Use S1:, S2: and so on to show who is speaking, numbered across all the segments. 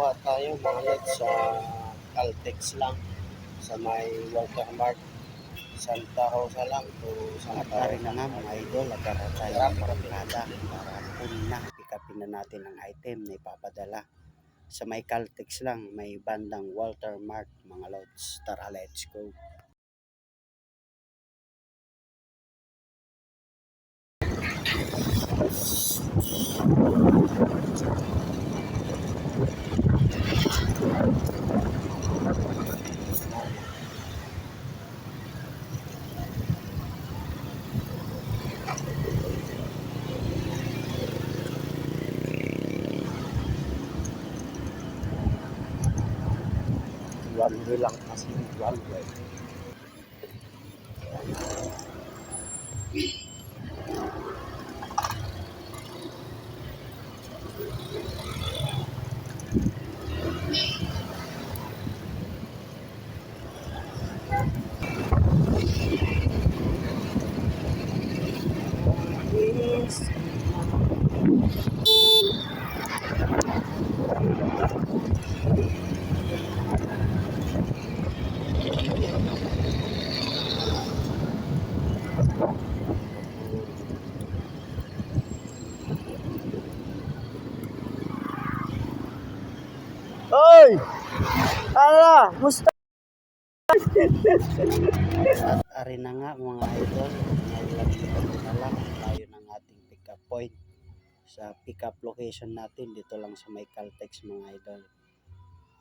S1: nakuha tayo mga lods sa Caltex lang sa may watermark Santa Rosa lang to Santa
S2: At na nga mga idol, agara tayo ng barangada para kunin na, pick-upin na natin ang item na ipapadala. Sa may Caltex lang, may bandang watermark mga lods. Tara, let's go.
S1: one way lang kasi one way. Hoy! Ala, musta?
S2: At ari na nga mga idol, nailapitan na lang tayo ng ating pick-up point. Sa pick-up location natin, dito lang sa may Caltex mga idol.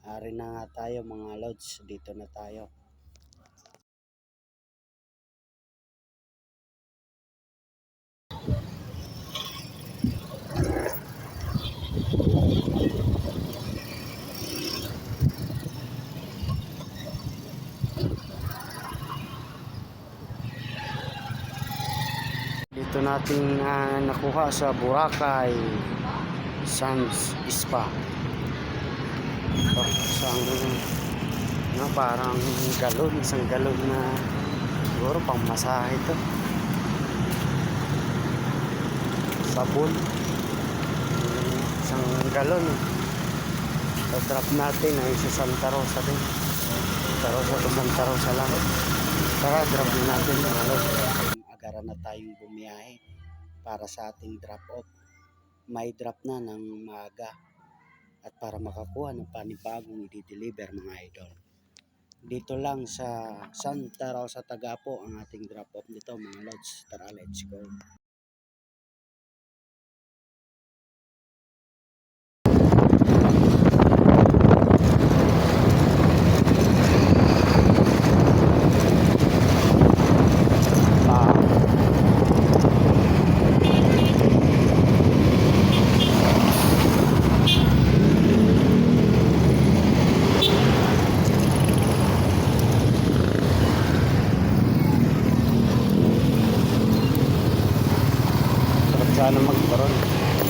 S2: Ari na nga tayo mga lods, dito na tayo. Dito natin nakuha sa Boracay Sands Spa. Parang galon, isang galon na siguro pang masahe ito. Sabon, isang galon. Sa drop natin ay sa Santa Rosa din. Santa Rosa lang. Tara, drop natin. Agara na tayong bumiyahe para sa ating drop off. May drop na ng maaga at para makakuha ng panibagong i-deliver mga idol. Dito lang sa Santa Rosa Tagapo ang ating drop off nito mga lods. Tara, let's go. Sana magkaroon.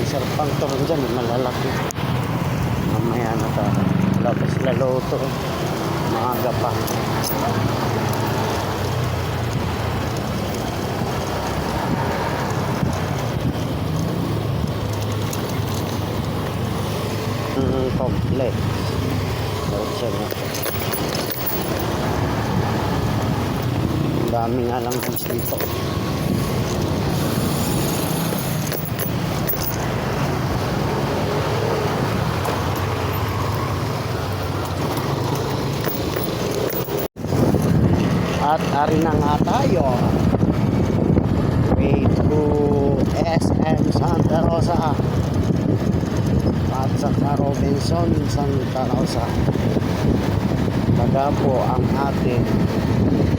S2: Isang pang turon dyan, malalaki. Mamaya na tayo. Labas laloto. Maaga pa. Complete. Ang dami nga lang dito. At ari na nga tayo. Way to SM Santa Rosa. At sa Robinson Santa Rosa. Taga po ang ating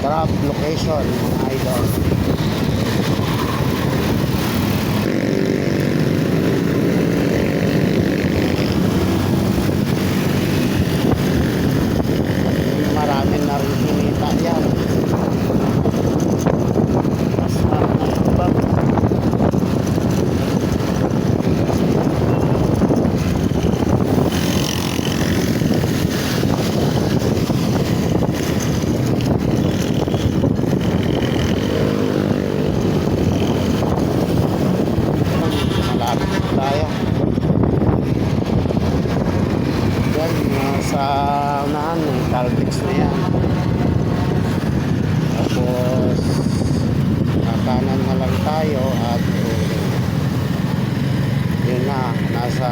S2: drop location mga idol. Maraming na rin hinita yan. tayo at yun na, nasa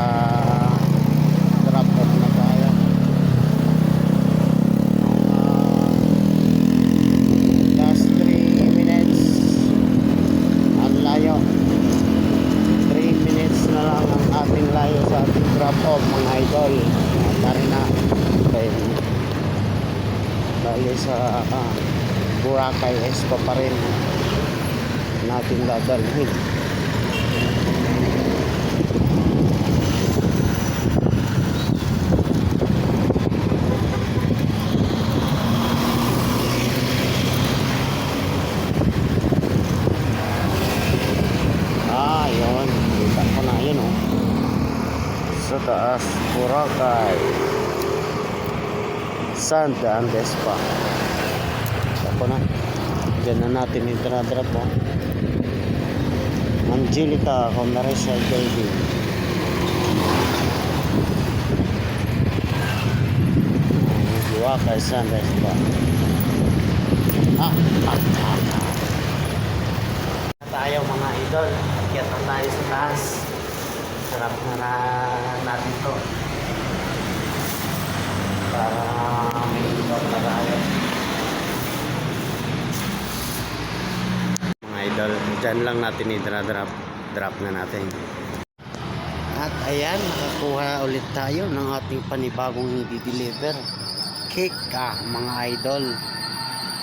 S2: drop off na tayo. Last 3 minutes ang layo. 3 minutes na lang ang ating layo sa ating drop off mga idol. Tari na. Okay. Bali sa Boracay Expo pa rin natin dadalhin. Yun. Kita ko na yun, oh. Sa taas, Boracay Santa Andes pa. Ako na. Diyan na natin yung drop, oh. Angelica Commercial Building. Boracay Santa Andes pa. Tayo mga idol, akyat na tayo sa taas. Sarap na natin to para may ibang na tayo mga idol. Dyan lang natin i-drop na natin. At ayan, nakakuha ulit tayo ng ating panibagong i-deliver cake mga idol.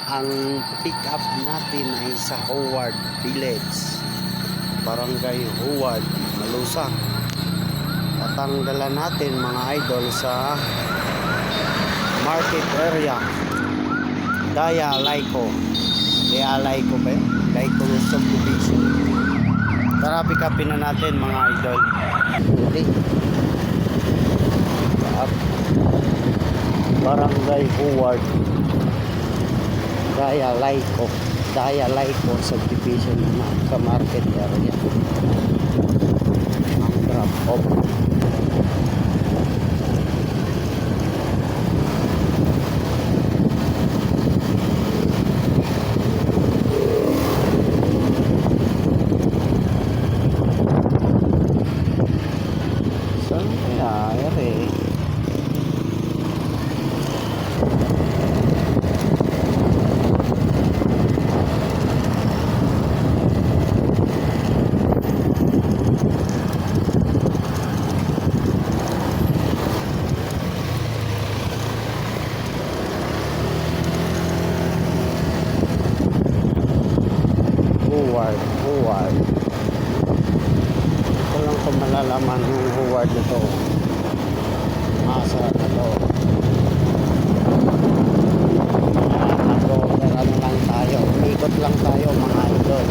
S2: Ang pick up natin ay sa Howard Village, Barangay Howard, Malusa. At ang dala natin mga idol sa market area, Daya Laico ba yun? Laico subdivision. Tara, pick upin na natin mga idol. Barangay Howard, Daya Laico subdivision na sa market area. Ang drop off. Saan kaya Howard. Ito lang ito malalaman yung Howard na to. Masa na to. Ano lang tayo. Ikot lang tayo mga idol.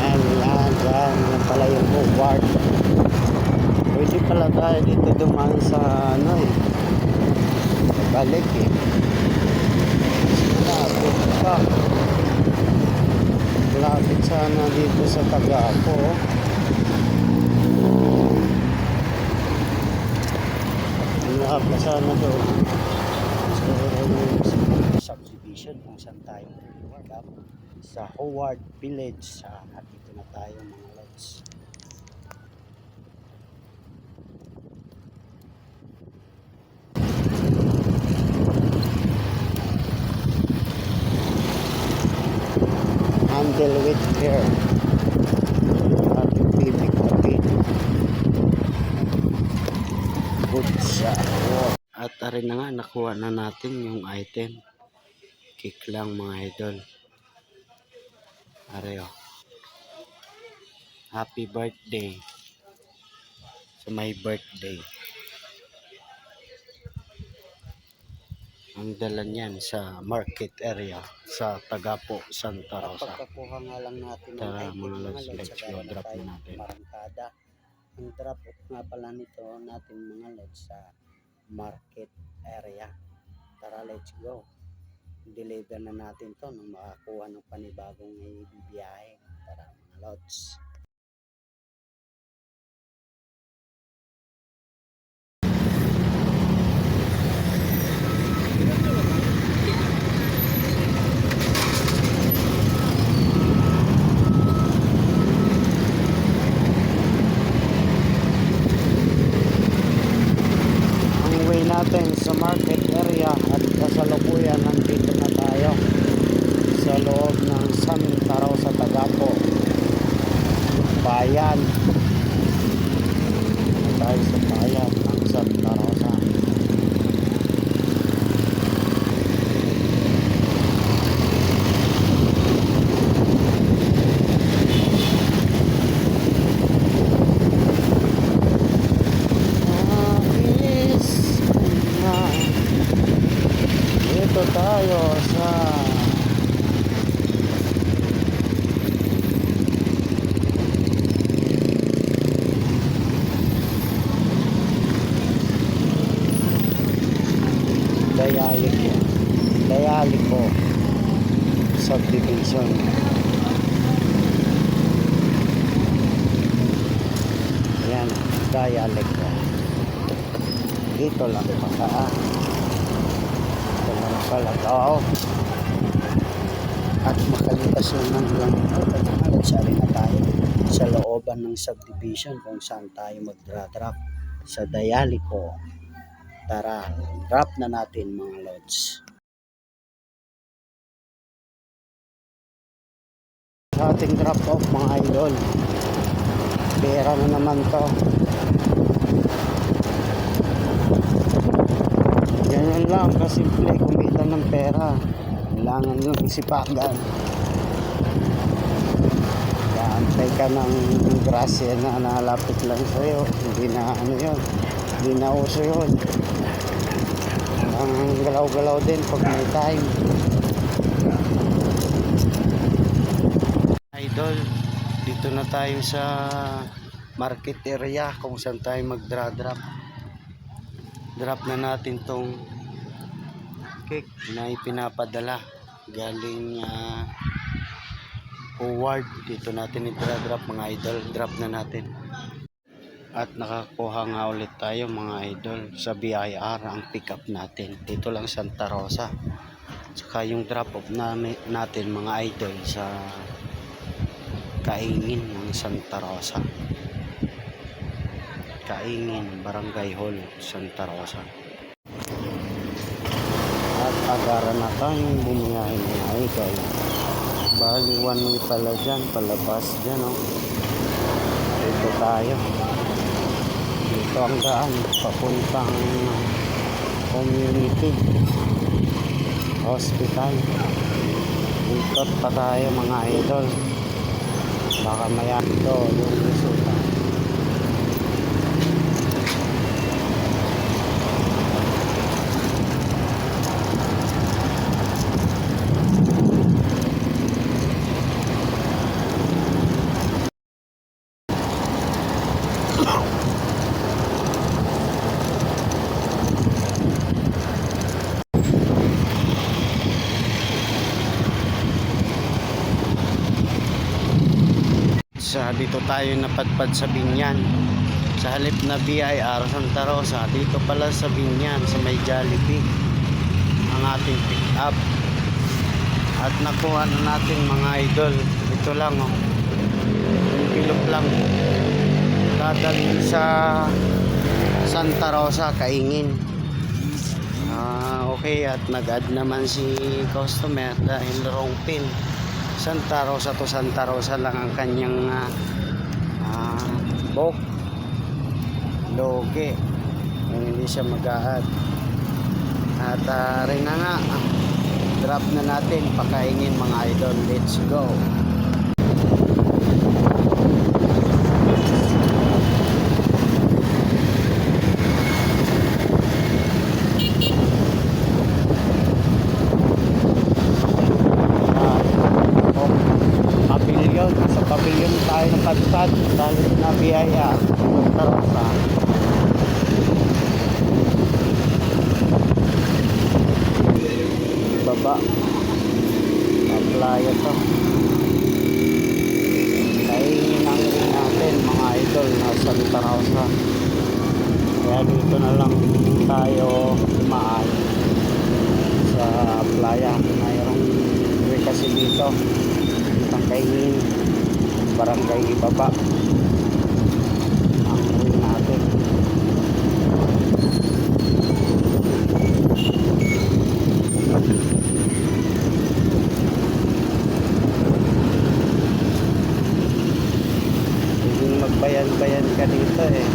S2: Yan pala yung Howard. Pwede pala tayo dito dumaan sa balik malapit sana dito sa Tagapo. Malapit sana doon sa subdivision kung saan tayo sa Howard Village. At dito na tayo mga lods. Handle with care at baby coffee. Good sa at rin na nga, nakuha na natin yung item. Cake lang mga idol. Areo. Happy birthday sa my birthday. Ang dala niyan sa market area sa Tagapo, Santa Rosa. Pagkakuha nga lang natin ng item mga lods, let's go drop na natin. Marangkada. Ang drop off nga pala nito natin mga lods sa market area. Tara, let's go. Deliver na natin to nung makakuha ng panibagong ibibiyahe. Tara mga lods. natin sa market area at kasalukuyan nandito na tayo sa loob ng Santa Rosa Tagapo bayan. Tayo sa bayan ng Santa Rosa. Dito tayo sa Dayaliko subdivision. Ayan, Dayaliko. Dito lang pala. Ito lang pala. Oo. At makalipas naman lang nagsari na tayo sa looban ng subdivision kung saan tayo magdra-drop sa Dayaliko. Tara, drop na natin mga lods. Sa ating drop off mga idol, pera na naman to. Ganyan lang kasimple kumita ng pera. Kailangan lang isipagan. Antay ka ng grasya na nalapit lang sa'yo. Hindi na ano yun, hindi na uso yun. Ang galaw-galaw din pag may time. Idol, dito na tayo sa market area kung saan tayo magdra-drop. Drop na natin tong cake na ipinapadala galing forward. Dito natin i-drop mga idol. Drop na natin. At nakakuha nga ulit tayo mga idol sa BIR ang pick up natin. Dito lang Santa Rosa. Saka yung drop off natin mga idol sa Kaingin ng Santa Rosa. Kaingin, Barangay Hall, Santa Rosa. At agara na tayong bumiyahin mga idol. Bali one way pala dyan, palabas dyan oh. Dito tayo. Dito ang daan, papuntang community hospital. Ikot pa tayo mga idol. Baka maya ito yung resulta. Dito tayo napadpad sa Binyan sa halip na BIR Santa Rosa. Dito pala sa Binyan sa may Jollibee ang ating pick up at nakuha na natin mga idol. Ito lang oh, yung pilok lang dadalhin sa Santa Rosa Kaingin. Okay, at nag-add naman si customer dahil wrong pin. Santa Rosa to Santa Rosa lang ang kanyang book loge kung hindi siya mag-add. At rin na nga, drop na natin Pakaingin mga idol. Let's go. Sa pavilion tayo napadpad dahil na biyaya Santa Rosa. Baba playa to. Kaingin ang rin natin mga idol na Santa Rosa. Kaya dito na lang tayo dumaan sa playa. Mayroong kasi dito ang Kaingin Barangay Ibaba ang uwi natin.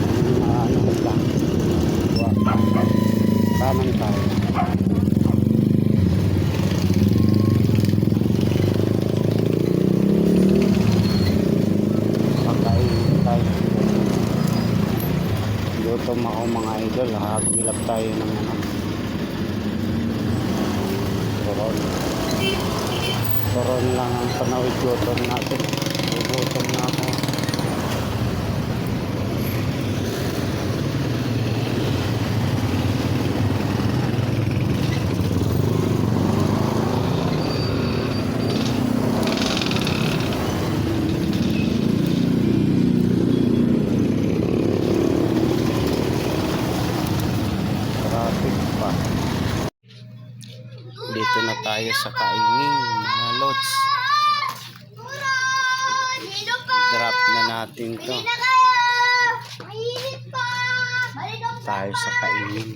S2: ano lang. Kanan tayo. Pagkain tayo. Gutom ako mga idol. Hagilap tayo ng ano. Turon lang ang panawid gutom natin. Gutom na ako. Traffic pa. Dito na tayo sa Kaingin, mga lods. Drop na natin to. Tayo sa Kaingin.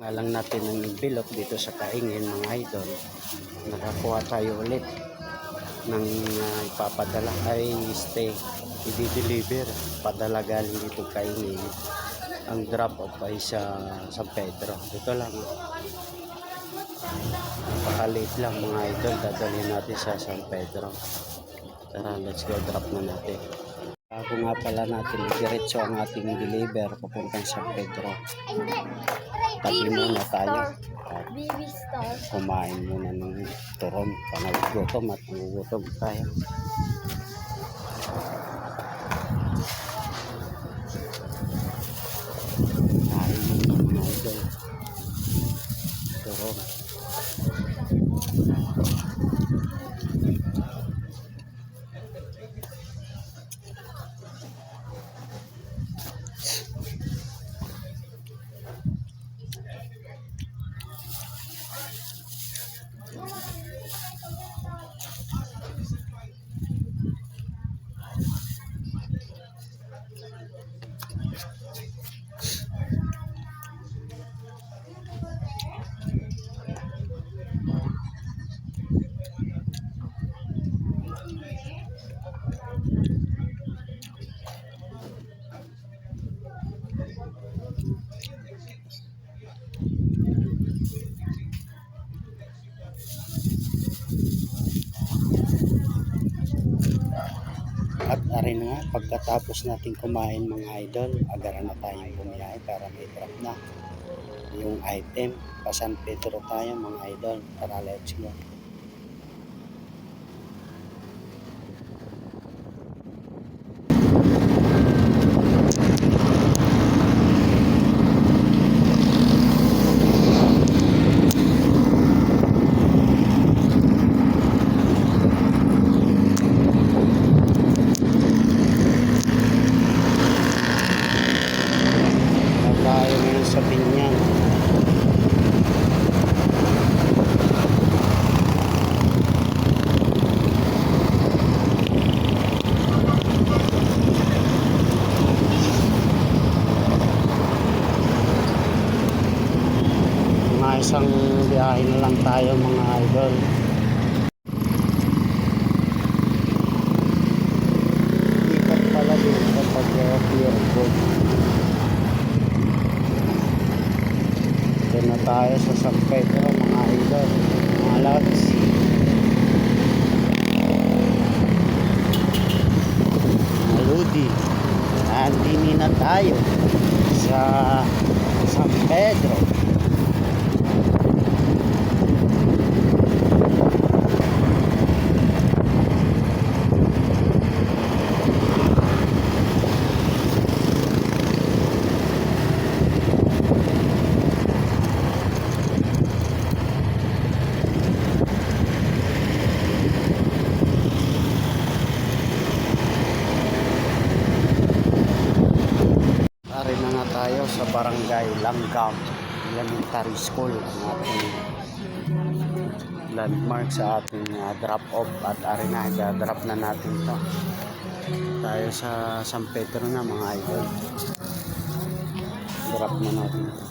S2: Nga lang natin ang bilok dito sa Kaingin, mga idol. Nakakuha tayo ulit ng ipapadala ay stay. I-deliver. Padala galing dito Kaingin. Ang drop off ay sa San Pedro. Dito lang. Napakaliit lang mga idol. Dadalhin natin sa San Pedro. Tara, let's go. Drop na natin. Bago nga pala natin diretso ang ating deliver papuntang San Pedro. Tabi muna tayo. At
S3: Baby Star.
S2: kumain muna ng turon. Panawid gutom at gutom tayo. Kain muna mga idol. Turon. At arin na nga, pagkatapos natin kumain mga idol, agaran na tayong bumiyahe para may drop na yung item. Pa San Pedro tayo mga idol. Tara, let's go. Tayo ngayon sa Binyan. Mga isang biyahe na lang tayo mga idol. Ikot pala din kapag pure gold. Doon na tayo sa San Pedro mga idol, mga lods. Mga lodi, nandini na tayo sa San Pedro. Ari na nga tayo sa Barangay Langgam Elementary School, ang ating landmark sa ating drop off. At ari na, i-drop na natin to. Tayo sa San Pedro na mga idol. Drop na natin.